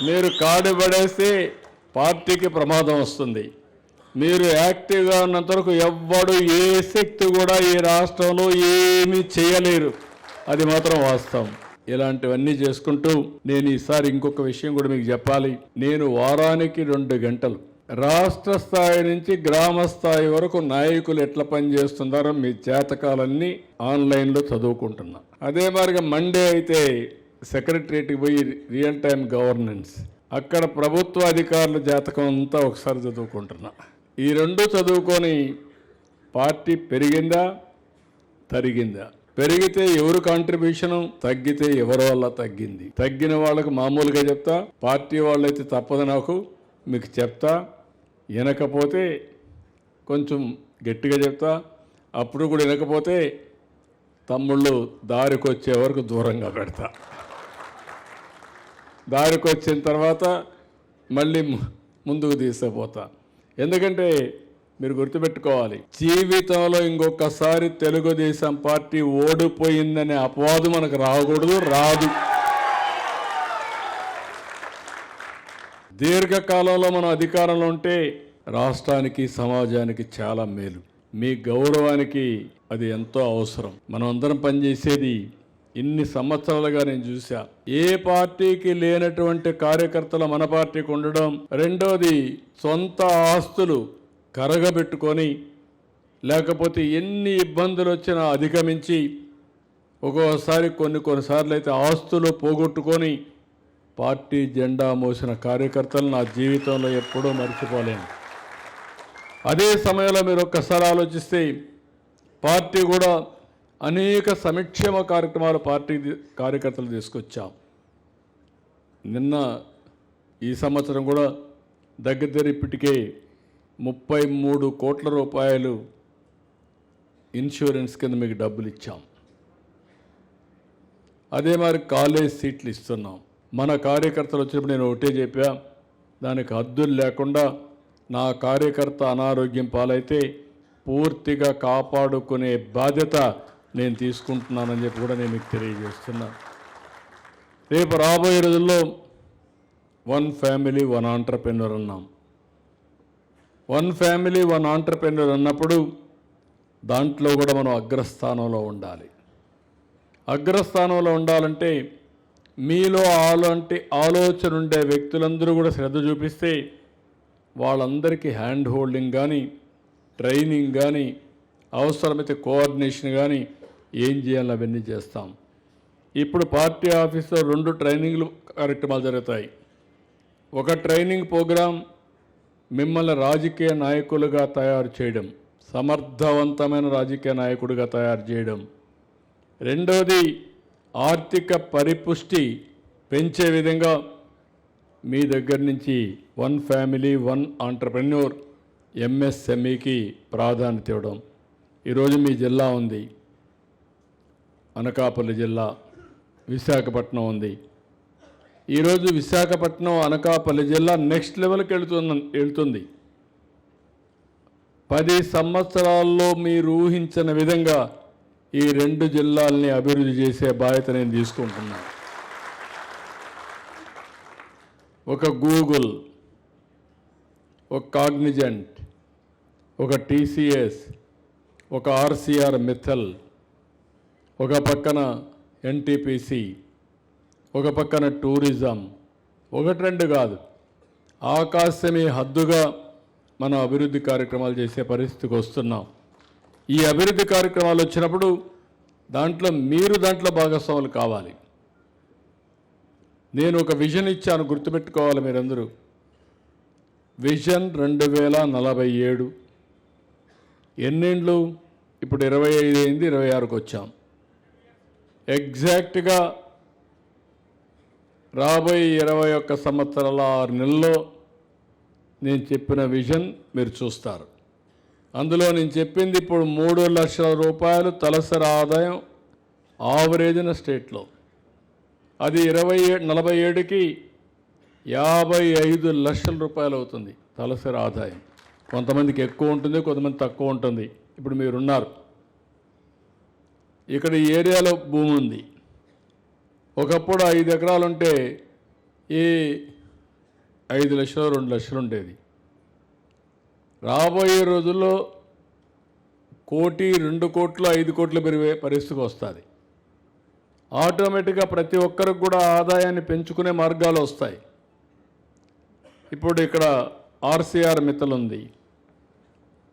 మీరు కార్డు పడేస్తే పార్టీకి ప్రమాదం వస్తుంది. మీరు యాక్టివ్గా ఉన్నంత వరకు ఎవ్వడు ఏ శక్తి కూడా ఈ రాష్ట్రంలో ఏమీ చేయలేరు. అది మాత్రం వాస్తవం. ఇలాంటివన్నీ చేసుకుంటూ నేను ఈసారి ఇంకొక విషయం కూడా మీకు చెప్పాలి. నేను వారానికి 2 గంటలు రాష్ట్ర స్థాయి నుంచి గ్రామ స్థాయి వరకు నాయకులు ఎట్లా పనిచేస్తున్నారో మీ జాతకాలన్నీ ఆన్లైన్లో చదువుకుంటున్నా. అదే మరిగా మండే అయితే సెక్రటరియట్కి పోయి రియల్ టైం గవర్నెన్స్, అక్కడ ప్రభుత్వ అధికారుల జాతకం అంతా ఒకసారి చదువుకుంటున్నా. ఈ 2 చదువుకొని పార్టీ పెరిగిందా తరిగిందా, పెరిగితే ఎవరు కాంట్రిబ్యూషను, తగ్గితే ఎవరి వల్ల తగ్గింది. తగ్గిన వాళ్ళకు మామూలుగా చెప్తా, పార్టీ వాళ్ళైతే తప్పదు నాకు మీకు చెప్తా, వినకపోతే కొంచెం గట్టిగా చెప్తా. అప్పుడు కూడా వినకపోతే తమ్ముళ్ళు దారికి వచ్చే వరకు దూరంగా పెడతా. దారికి వచ్చిన తర్వాత మళ్ళీ ముందుకు తీసుకుపోతా. ఎందుకంటే మీరు గుర్తుపెట్టుకోవాలి, జీవితంలో ఇంకొకసారి తెలుగుదేశం పార్టీ ఓడిపోయిందనే అపవాదు మనకు రాకూడదు, రాదు. దీర్ఘకాలంలో మనం అధికారంలో ఉంటే రాష్ట్రానికి సమాజానికి చాలా మేలు. మీ గౌరవానికి అది ఎంతో అవసరం. మనం అందరం పనిచేసేది ఇన్ని సంవత్సరాలుగా నేను చూసా. ఏ పార్టీకి లేనటువంటి కార్యకర్తలు మన పార్టీకి ఉండడం. రెండోది, సొంత ఆస్తులు కరగబెట్టుకొని లేకపోతే ఎన్ని ఇబ్బందులు వచ్చినా అధిగమించి ఒక్కోసారి కొన్నిసార్లు అయితే ఆస్తులు పోగొట్టుకొని పార్టీ జెండా మోసిన కార్యకర్తలు నా జీవితంలో ఎప్పుడూ మర్చిపోలేను. అదే సమయంలో మీరు ఒక్కసారి ఆలోచిస్తే పార్టీ కూడా అనేక సంక్షేమ కార్యక్రమాలు పార్టీ కార్యకర్తలు తీసుకొచ్చాం. నిన్న ఈ సంవత్సరం కూడా దగ్గర ఇప్పటికే 33 కోట్ల రూపాయలు ఇన్సూరెన్స్ కింద మీకు డబ్బులు ఇచ్చాం. అదే మరి కాలేజ్ సీట్లు ఇస్తున్నాం. మన కార్యకర్తలు వచ్చినప్పుడు నేను ఒకటే చెప్పా, దానికి హద్దులు లేకుండా నా కార్యకర్త అనారోగ్యం పాలైతే పూర్తిగా కాపాడుకునే బాధ్యత నేను తీసుకుంటున్నానని చెప్పి కూడా నేను మీకు తెలియజేస్తున్నా. రేపు రాబోయే రోజుల్లో 1 ఫ్యామిలీ 1 ఆంట్రప్రెన్యూర్ అన్నాం. 1 ఫ్యామిలీ 1 ఆంట్రప్రెన్యూర్ అన్నప్పుడు దాంట్లో కూడా మనం అగ్రస్థానంలో ఉండాలి. అగ్రస్థానంలో ఉండాలంటే మీలో అలాంటి ఆలోచన ఉండే వ్యక్తులందరూ కూడా శ్రద్ధ చూపిస్తే వాళ్ళందరికీ హ్యాండ్ హోల్డింగ్ కానీ, ట్రైనింగ్ కానీ, అవసరమైతే కోఆర్డినేషన్ కానీ ఏం చేయాలని అవన్నీ చేస్తాం. ఇప్పుడు పార్టీ ఆఫీస్లో 2 ట్రైనింగ్లు కార్యక్రమాలు జరుగుతాయి. ఒక ట్రైనింగ్ ప్రోగ్రాం మిమ్మల్ని రాజకీయ నాయకులుగా తయారు చేయడం, సమర్థవంతమైన రాజకీయ నాయకుడిగా తయారు చేయడం. రెండోది, ఆర్థిక పరిపుష్టి పెంచే విధంగా మీ దగ్గర నుంచి 1 ఫ్యామిలీ 1 ఆంట్రప్రెన్యూర్ ఎంఎస్ఎంఈకి ప్రాధాన్యత ఇవ్వడం. ఈరోజు మీ జిల్లా ఉంది, అనకాపల్లి జిల్లా, విశాఖపట్నం ఉంది. ఈరోజు విశాఖపట్నం, అనకాపల్లి జిల్లా నెక్స్ట్ లెవెల్కి వెళ్తుంది. 10 సంవత్సరాల్లో మీరు ఊహించిన విధంగా ఈ 2 జిల్లాల్ని అభివృద్ధి చేసే బాధ్యత నేను తీసుకుంటున్నాను. ఒక గూగుల్, ఒక కాగ్నిజెంట్, ఒక టీసీఎస్, ఒక ఆర్సీఆర్ మిత్తల్, ఒక పక్కన ఎన్టీపీసీ, ఒక పక్కన టూరిజం, 1-2 కాదు, ఆకాశమే హద్దుగా మనం అభివృద్ధి కార్యక్రమాలు చేసే పరిస్థితికి వస్తున్నాం. ఈ అభివృద్ధి కార్యక్రమాలు వచ్చినప్పుడు దాంట్లో భాగస్వాములు కావాలి. నేను ఒక విజన్ ఇచ్చాను, గుర్తుపెట్టుకోవాలి మీరందరూ. విజన్ 2047. ఎన్నేండ్లు? ఇప్పుడు 25 అయింది, 26కి వచ్చాం. ఎగ్జాక్ట్గా రాబోయే 21 సంవత్సరాల 6 నెలల్లో నేను చెప్పిన విజన్ మీరు చూస్తారు. అందులో నేను చెప్పింది ఇప్పుడు 3 లక్షల రూపాయలు తలసరి ఆదాయం ఆవరేజ్న స్టేట్లో. అది 47కి 55 లక్షల రూపాయలు అవుతుంది తలసరి ఆదాయం. కొంతమందికి ఎక్కువ ఉంటుంది, కొంతమంది తక్కువ ఉంటుంది. ఇప్పుడు మీరున్నారు, ఇక్కడ ఈ ఏరియాలో భూమి ఉంది. ఒకప్పుడు 5 ఎకరాలు ఉంటే ఈ 5 లక్షలు 2 లక్షలు ఉండేది. రాబోయే రోజుల్లో 1 కోటి 2 కోట్లు 5 కోట్లు పెరిగే పరిస్థితికి వస్తుంది. ఆటోమేటిక్గా ప్రతి ఒక్కరికి కూడా ఆదాయాన్ని పెంచుకునే మార్గాలు వస్తాయి. ఇప్పుడు ఇక్కడ ఆర్సీఆర్ మిత్తల్ ఉంది.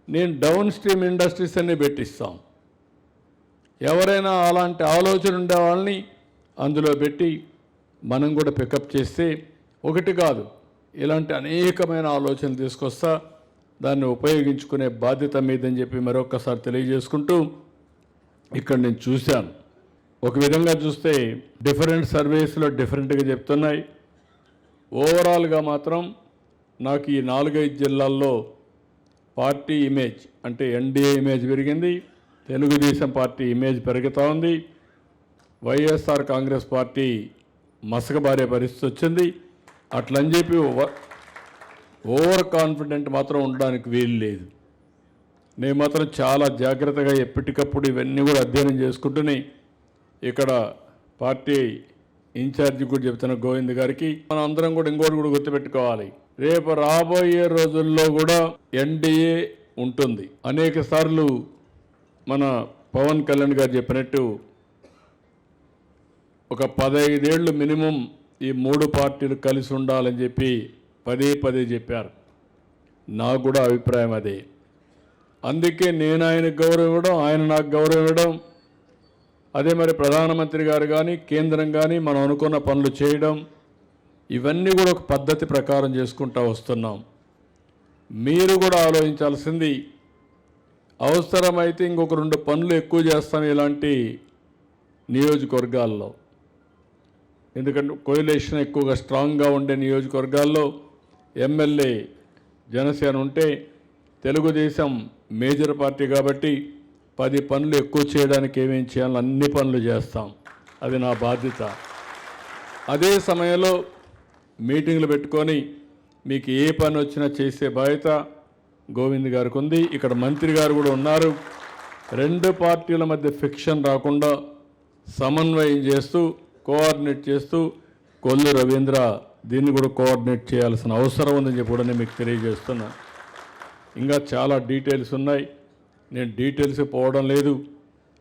నేను డౌన్ స్ట్రీమ్ ఇండస్ట్రీస్ అన్ని పెట్టిస్తాం. ఎవరైనా అలాంటి ఆలోచన ఉండే వాళ్ళని అందులో పెట్టి మనం కూడా పికప్ చేస్తే ఒకటి కాదు ఇలాంటి అనేకమైన ఆలోచనలు తీసుకొస్తా దాన్ని ఉపయోగించుకునే బాధ్యత మీదని చెప్పి మరొకసారి తెలియజేసుకుంటూ ఇక్కడ నేను చూశాను. ఒక విధంగా చూస్తే డిఫరెంట్ సర్వేస్లో డిఫరెంట్గా చెప్తున్నాయి. ఓవరాల్గా మాత్రం నాకు ఈ 4-5 జిల్లాల్లో పార్టీ ఇమేజ్ అంటే ఎన్డీఏ ఇమేజ్ పెరిగింది, తెలుగుదేశం పార్టీ ఇమేజ్ పెరుగుతూ ఉంది, వైఎస్ఆర్ కాంగ్రెస్ పార్టీ మసకబారే పరిస్థితి వచ్చింది. అట్లని చెప్పి ఓవర్ కాన్ఫిడెంట్ మాత్రం ఉండడానికి వీలు లేదు. నేను మాత్రం చాలా జాగ్రత్తగా ఎప్పటికప్పుడు ఇవన్నీ కూడా అధ్యయనం చేసుకుంటూనే ఇక్కడ పార్టీ ఇన్ఛార్జి కూడా చెప్తున్న గోవింద్ గారికి మనం అందరం కూడా ఇంకోటి కూడా గుర్తుపెట్టుకోవాలి. రేపు రాబోయే రోజుల్లో కూడా ఎన్డీఏ ఉంటుంది. అనేక సార్లు మన పవన్ కళ్యాణ్ గారు చెప్పినట్టు ఒక 15 ఏళ్ళు మినిమం ఈ 3 పార్టీలు కలిసి ఉండాలని చెప్పి పదే చెప్పారు. నాకు కూడా అభిప్రాయం అదే. అందుకే నేను ఆయనకు గౌరవం ఇవ్వడం, ఆయన నాకు గౌరవం ఇవ్వడం, అదే మరి ప్రధానమంత్రి గారు కానీ కేంద్రం కానీ మనం అనుకున్న పనులు చేయడం, ఇవన్నీ కూడా ఒక పద్ధతి ప్రకారం చేసుకుంటూ వస్తున్నాం. మీరు కూడా ఆలోచించాల్సింది అవసరమైతే ఇంకొక 2 పనులు ఎక్కువ చేస్తాం ఇలాంటి నియోజకవర్గాల్లో. ఎందుకంటే కోయిలేషన్ ఎక్కువగా స్ట్రాంగ్గా ఉండే నియోజకవర్గాల్లో ఎమ్మెల్యే జనసేన ఉంటే తెలుగుదేశం మేజర్ పార్టీ కాబట్టి 10 పనులు ఎక్కువ చేయడానికి ఏమేం చేయాలో అన్ని పనులు చేస్తాం. అది నా బాధ్యత. అదే సమయంలో మీటింగ్లు పెట్టుకొని మీకు ఏ పని వచ్చినా చేసే బాధ్యత గోవింద్ గారికి ఉంది. ఇక్కడ మంత్రి గారు కూడా ఉన్నారు. 2 పార్టీల మధ్య ఫిక్షన్ రాకుండా సమన్వయం చేస్తూ కోఆర్డినేట్ చేస్తూ కొల్లు రవీంద్ర దీన్ని కూడా కోఆర్డినేట్ చేయాల్సిన అవసరం ఉందని చెప్పి కూడా నేను మీకు తెలియజేస్తున్నా. ఇంకా చాలా డీటెయిల్స్ ఉన్నాయి. నేను డీటెయిల్స్ పోవడం లేదు,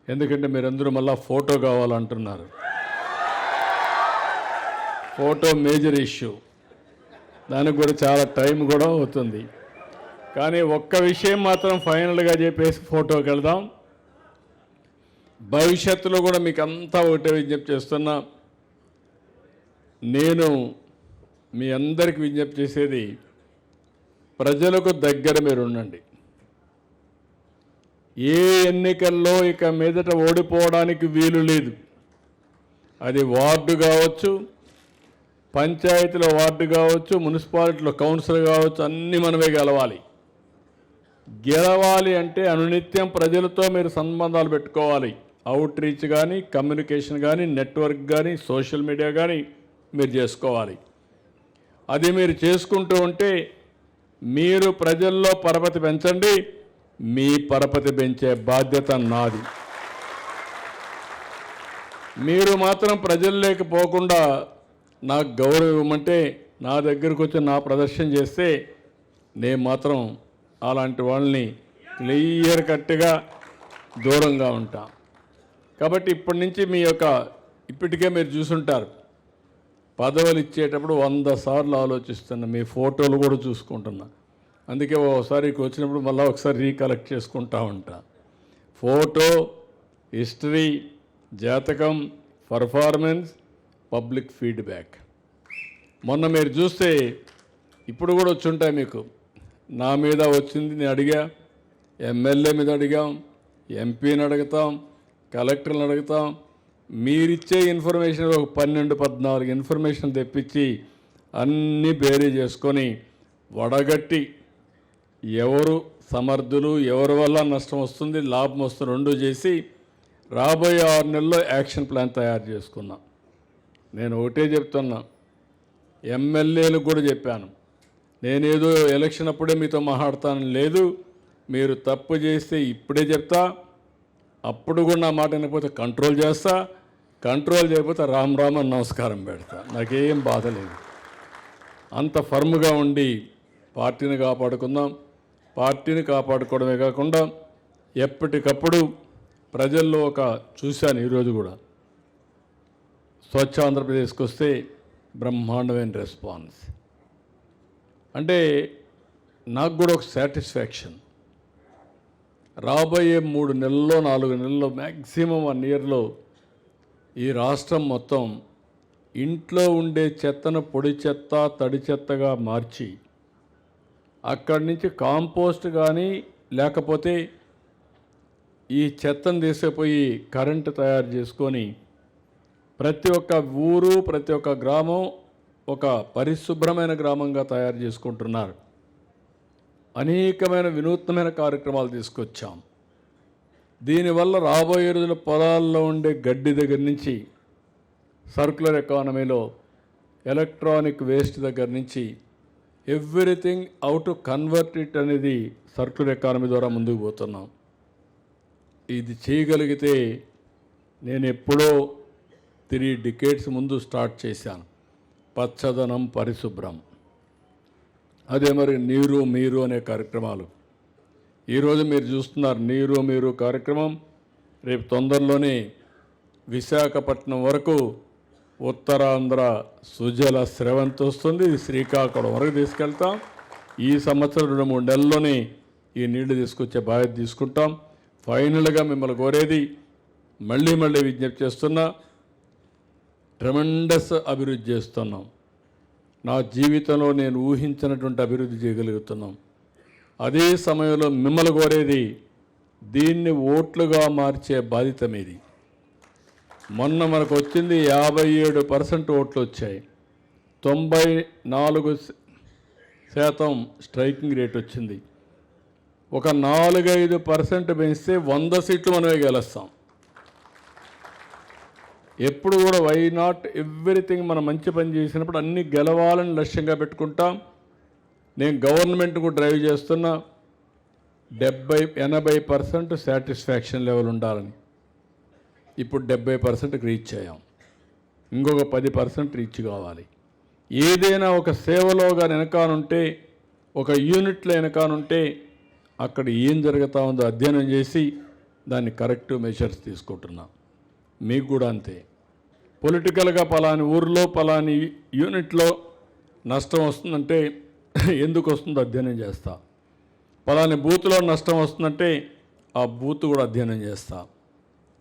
ఎందుకంటే మీరందరూ మళ్ళీ ఫోటో కావాలంటున్నారు. ఫోటో మేజర్ ఇష్యూ, దానికి కూడా చాలా టైం కూడా అవుతుంది. కానీ ఒక్క విషయం మాత్రం ఫైనల్గా చెప్పేసి ఫోటోకి వెళ్దాం. భవిష్యత్తులో కూడా మీకు అంతా ఒకటే విజ్ఞప్తి చేస్తున్నా. నేను మీ అందరికి విజ్ఞప్తి చేసేది ప్రజలకు దగ్గర మీరు ఉండండి. ఏ ఎన్నికల్లో ఇక మీదట ఓడిపోవడానికి వీలు లేదు. అది వార్డు కావచ్చు, పంచాయతీలో వార్డు కావచ్చు, మున్సిపాలిటీలో కౌన్సిల్ కావచ్చు, అన్నీ మనమే గెలవాలి. గెలవాలి అంటే అనునిత్యం ప్రజలతో మీరు సంబంధాలు పెట్టుకోవాలి. అవుట్ రీచ్ కానీ, కమ్యూనికేషన్ కానీ, నెట్వర్క్ కానీ, సోషల్ మీడియా కానీ మీరు చేసుకోవాలి. అది మీరు చేసుకుంటూ ఉంటే మీరు ప్రజల్లో పరపతి పెంచండి. మీ పరపతి పెంచే బాధ్యత నాది. మీరు మాత్రం ప్రజల్లోకి పోకుండా నాకు గౌరవం ఇవ్వమంటే నా దగ్గరకు వచ్చి నా ప్రదర్శన చేస్తే నేను మాత్రం అలాంటి వాళ్ళని క్లియర్ కట్గా దూరంగా ఉంటా. కాబట్టి ఇప్పటి నుంచి మీ యొక్క ఇప్పటికే మీరు చూసుంటారు, పదవులు ఇచ్చేటప్పుడు 100 సార్లు ఆలోచిస్తున్నా. మీ ఫోటోలు కూడా చూసుకుంటున్నా. అందుకే ఒకసారి వచ్చినప్పుడు మళ్ళీ ఒకసారి రీకలెక్ట్ చేసుకుంటా ఉంటా. ఫోటో, హిస్టరీ, జాతకం, పర్ఫార్మెన్స్, పబ్లిక్ ఫీడ్బ్యాక్. మొన్న మీరు చూస్తే ఇప్పుడు కూడా వచ్చి ఉంటాయి మీకు. నా మీద వచ్చింది నేను అడిగా, ఎమ్మెల్యే మీద అడిగాం, ఎంపీని అడుగుతాం, కలెక్టర్ని అడుగుతాం. మీరిచ్చే ఇన్ఫర్మేషన్ ఒక 12-14 ఇన్ఫర్మేషన్ తెప్పించి అన్నీ బేరీ చేసుకొని వడగట్టి ఎవరు సమర్థులు, ఎవరి వల్ల నష్టం వస్తుంది, లాభం వస్తుంది, 2 చేసి రాబోయే 6 నెలల్లో యాక్షన్ ప్లాన్ తయారు చేసుకున్నాం. నేను ఒకటే చెప్తున్నా, ఎమ్మెల్యేలకు కూడా చెప్పాను, నేనేదో ఎలక్షన్ అప్పుడే మీతో మాట్లాడతాను లేదు. మీరు తప్పు చేస్తే ఇప్పుడే చెప్తా, అప్పుడు కూడా నా మాట వినకపోతే కంట్రోల్ చేస్తా, కంట్రోల్ చేయకపోతే రామ్ రామ్ అని నమస్కారం పెడతా. నాకేం బాధ లేదు. అంత ఫర్మ్గా ఉండి పార్టీని కాపాడుకుందాం. పార్టీని కాపాడుకోవడమే కాకుండా ఎప్పటికప్పుడు ప్రజల్లో చూశాను ఈరోజు కూడా స్వచ్ఛ ఆంధ్రప్రదేశ్కి వస్తే బ్రహ్మాండమైన రెస్పాన్స్. అంటే నాకు కూడా ఒక సాటిస్ఫాక్షన్. రాబోయే 3 నెలల్లో 4 నెలల్లో మ్యాక్సిమం 1 ఇయర్లో ఈ రాష్ట్రం మొత్తం ఇంట్లో ఉండే చెత్తను పొడి చెత్త తడి చెత్తగా మార్చి అక్కడి నుంచి కాంపోస్ట్ కానీ లేకపోతే ఈ చెత్తను తీసుకుపోయి కరెంటు తయారు చేసుకొని ప్రతి ఒక్క ఊరు ప్రతి ఒక్క గ్రామం ఒక పరిశుభ్రమైన గ్రామంగా తయారు చేసుకుంటున్నారు. అనేకమైన వినూత్నమైన కార్యక్రమాలు తీసుకొచ్చాం. దీనివల్ల రాబోయే రోజుల పొలాల్లో ఉండే గడ్డి దగ్గర నుంచి సర్క్యులర్ ఎకానమీలో ఎలక్ట్రానిక్ వేస్ట్ దగ్గర నుంచి everything how to convert it అనేది సర్క్యులర్ ఎకానమీ ద్వారా ముందుకు పోతున్నాం. ఇది చేయగలిగితే నేను ఎప్పుడో 3 డికేడ్స్ ముందు స్టార్ట్ చేశాను. పచ్చదనం పరిశుభ్రం, అదే మరి నీరు మీరు అనే కార్యక్రమాలు. ఈరోజు మీరు చూస్తున్నారు నీరు మీరు కార్యక్రమం. రేపు తొందరలోనే విశాఖపట్నం వరకు ఉత్తరాంధ్ర సుజల స్రవంతి వస్తుంది. ఇది శ్రీకాకుళం వరకు తీసుకెళ్తాం. ఈ సంవత్సరం 2-3 నెలల్లోనే ఈ నీళ్లు తీసుకొచ్చే బాధ్యత తీసుకుంటాం. ఫైనల్గా మిమ్మల్ని కోరేది మళ్ళీ విజ్ఞప్తి చేస్తున్నా, ట్రెమెండస్ అభివృద్ధి చేస్తున్నాం. నా జీవితంలో నేను ఊహించినటువంటి అభివృద్ధి చేయగలుగుతున్నాం. అదే సమయంలో మిమ్మల్ని కోరేది దీన్ని ఓట్లుగా మార్చే బాధ్యత మీది. మొన్న మనకు వచ్చింది 57% ఓట్లు వచ్చాయి. 94% స్ట్రైకింగ్ రేట్ వచ్చింది. ఒక 4-5% పెంచితే 100 సీట్లు మనమే గెలుస్తాం. ఎప్పుడు కూడా వై నాట్ ఎవ్రీథింగ్ మనం మంచి పని చేసినప్పుడు అన్నీ గెలవాలని లక్ష్యంగా పెట్టుకుంటాం. నేను గవర్నమెంట్ కూడా డ్రైవ్ చేస్తున్నా 70-80% సాటిస్ఫాక్షన్ లెవెల్ ఉండాలని. ఇప్పుడు 70%కి రీచ్ అయ్యాం. ఇంకొక 10% రీచ్ కావాలి. ఏదైనా ఒక సేవలో కానీ వెనకానుంటే, ఒక యూనిట్లో వెనకానుంటే అక్కడ ఏం జరుగుతూ ఉందో అధ్యయనం చేసి దాన్ని కరెక్టివ్ మెజర్స్ తీసుకుంటున్నాం. మీకు కూడా అంతే. పొలిటికల్గా పలాని ఊరిలో పలాని యూనిట్లో నష్టం వస్తుందంటే ఎందుకు వస్తుందో అధ్యయనం చేస్తా. పలాని బూత్లో నష్టం వస్తుందంటే ఆ బూత్ కూడా అధ్యయనం చేస్తా.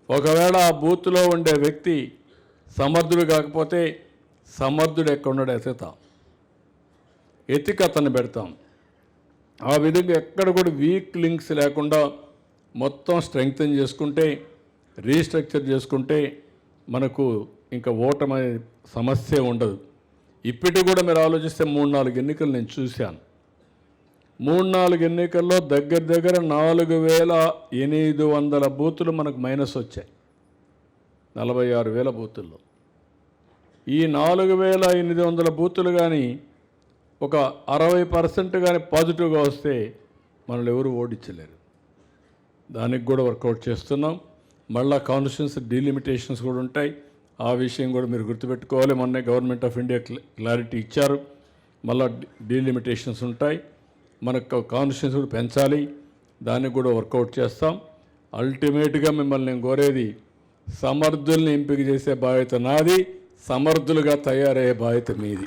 ఒకవేళ ఆ బూత్లో ఉండే వ్యక్తి సమర్థుడు కాకపోతే సమర్థుడు ఎక్కడున్నాడు ఎతికి అతన్ని పెడతాం. ఆ విధంగా ఎక్కడ కూడా వీక్ లింక్స్ లేకుండా మొత్తం స్ట్రెంగ్తన్ చేసుకుంటే, రీస్ట్రక్చర్ చేసుకుంటే మనకు ఇంకా ఓటమి సమస్య ఉండదు. ఇప్పటికి కూడా మీరు ఆలోచిస్తే 3-4 ఎన్నికలు నేను చూశాను. 3-4 ఎన్నికల్లో దగ్గర 4,800 బూతులు మనకు మైనస్ వచ్చాయి. 46,000 బూతుల్లో ఈ 4,800 బూతులు కానీ ఒక 60% కానీ పాజిటివ్గా వస్తే మనల్ని ఎవరు ఓడించలేరు. దానికి కూడా వర్కౌట్ చేస్తున్నాం. మళ్ళీ కాన్స్టిట్యూన్సీ డీలిమిటేషన్స్ కూడా ఉంటాయి. ఆ విషయం కూడా మీరు గుర్తుపెట్టుకోవాలి. మొన్నే గవర్నమెంట్ ఆఫ్ ఇండియా క్లారిటీ ఇచ్చారు. మళ్ళీ డీలిమిటేషన్స్ ఉంటాయి. మనకు కాన్స్టిట్యూన్సీ కూడా పెంచాలి. దానికి కూడా వర్కౌట్ చేస్తాం. అల్టిమేట్గా మిమ్మల్ని నేను కోరేది సమర్థుల్ని ఎంపిక చేసే బాధ్యత నాది, సమర్థులుగా తయారయ్యే బాధ్యత మీది.